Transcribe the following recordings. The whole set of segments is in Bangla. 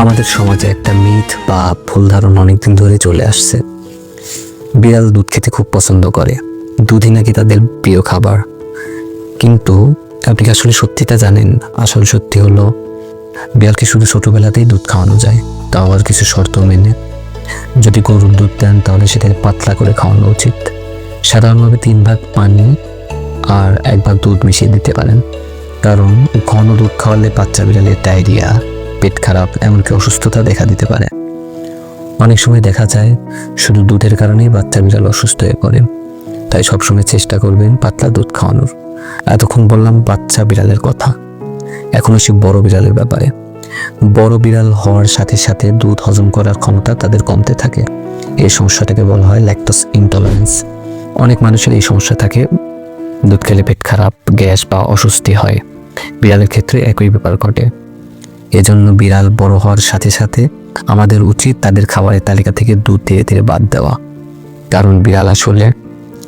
আমাদের সমাজে একটা মিথ বা ভুল ধারণা অনেকদিন ধরে চলে আসছে। বিড়াল দুধ খেতে খুব পছন্দ করে, দুধই নাকি তাদের প্রিয় খাবার। কিন্তু আপনি কি আসলে সত্যিটা জানেন? আসল সত্যি হলো বিড়ালকে শুধু ছোটবেলাতেই দুধ খাওয়ানো যায়, তাও আবার কিছু শর্ত মেনে। যদি গরুর দুধ দেন তাহলে সেটাকে পাতলা করে খাওয়ানো উচিত। সাধারণভাবে 3 ভাগ পানি আর 1 ভাগ দুধ মিশিয়ে দিতে পারেন, কারণ ঘন দুধ খাওয়ালে বাচ্চা বিড়ালের ডায়রিয়া, পেট খারাপ, এমনকি অসুস্থতা দেখা দিতে পারে। অনেক সময় দেখা যায় শুধু দুধের কারণেই বাচ্চা বিড়াল অসুস্থ হয়ে পড়ে। তাই সবসময় চেষ্টা করবেন পাতলা দুধ খাওয়ানোর। এতক্ষণ বললাম বাচ্চা বিড়ালের কথা, এখন আসি বড় বিড়ালের ব্যাপারে। বড় বিড়াল হওয়ার সাথে সাথে দুধ হজম করার ক্ষমতা তাদের কমতে থাকে। এই সমস্যাটাকে বলা হয় ল্যাকটোজ ইনটলারেন্স। অনেক মানুষের এই সমস্যা থাকে, দুধ খেলে পেট খারাপ, গ্যাস বা অস্বস্তি হয়। বিড়ালের ক্ষেত্রে একই ব্যাপার ঘটে। এজন্য বিড়াল বড় হওয়ার সাথে সাথে আমাদের উচিত তাদের খাবারের তালিকা থেকে দুধ ধীরে ধীরে বাদ দেওয়া, কারণ বিড়াল আসলে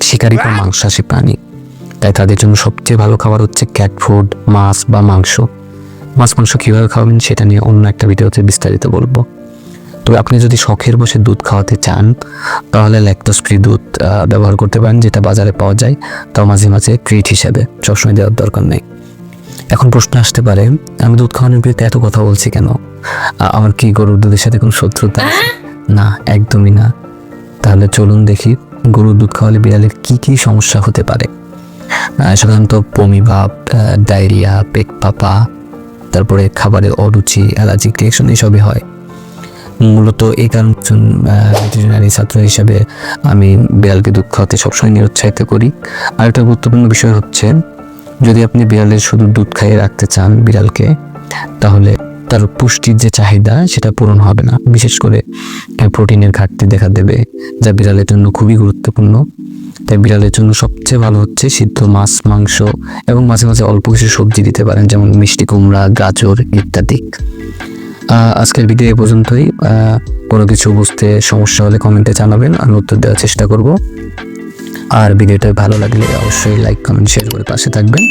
শিকারী বা মাংসাশী প্রাণী। তাই তাদের জন্য সবচেয়ে ভালো খাবার হচ্ছে ক্যাট ফুড, মাছ বা মাংস। মাছ মাংস কীভাবে খাওয়াবেন সেটা নিয়ে অন্য একটা ভিডিওতে বিস্তারিত বলবো। তবে আপনি যদি শখের বসে দুধ খাওয়াতে চান তাহলে ল্যাকটোজ ফ্রি দুধ ব্যবহার করতে পারেন, যেটা বাজারে পাওয়া যায়, তাও মাঝে মাঝে ট্রিট হিসেবে, সবসময় দেওয়ার দরকার নেই। এখন প্রশ্ন আসতে পারে, আমি দুধ খাওয়ানোর বিরুদ্ধে এত কথা বলছি কেন? আমার কি গরুর দুধের সাথে কোনো শত্রুতা আছে? না, একদমই না। তাহলে চলুন দেখি গরুর দুধ খাওয়ালে বিড়ালের কি কি সমস্যা হতে পারে। সাধারণত বমি ভাব, ডায়রিয়া, পেট ফাঁপা, তারপরে খাবারের অরুচি, অ্যালার্জিক রিয়েকশন এসবই হয়। মূলত এই কারণ ভেটেরিনারি ছাত্র হিসেবে আমি বিড়ালকে দুধ খাওয়াতে সবসময় নিরুৎসাহিত করি। আর একটা গুরুত্বপূর্ণ বিষয় হচ্ছে, যদি আপনি বিড়ালের শুধু দুধ খাইয়ে রাখতে চান বিড়ালকে, তাহলে তার পুষ্টির যে চাহিদা সেটা পূরণ হবে না। বিশেষ করে প্রোটিনের ঘাটতি দেখা দেবে, যা বিড়ালের জন্য খুবই গুরুত্বপূর্ণ। তাই বিড়ালের জন্য সবচেয়ে ভালো হচ্ছে সিদ্ধ মাছ, মাংস এবং মাঝে মাঝে অল্প কিছু সবজি দিতে পারেন, যেমন মিষ্টি কুমড়া, গাজর ইত্যাদি। আজকের ভিডিও এ পর্যন্তই। কোনো কিছু বুঝতে সমস্যা হলে কমেন্টে জানাবেন, আমি উত্তর দেওয়ার চেষ্টা করব। আর ভিডিওটা ভালো লাগলে অবশ্যই লাইক, কমেন্ট, শেয়ার করে পাশে থাকবেন।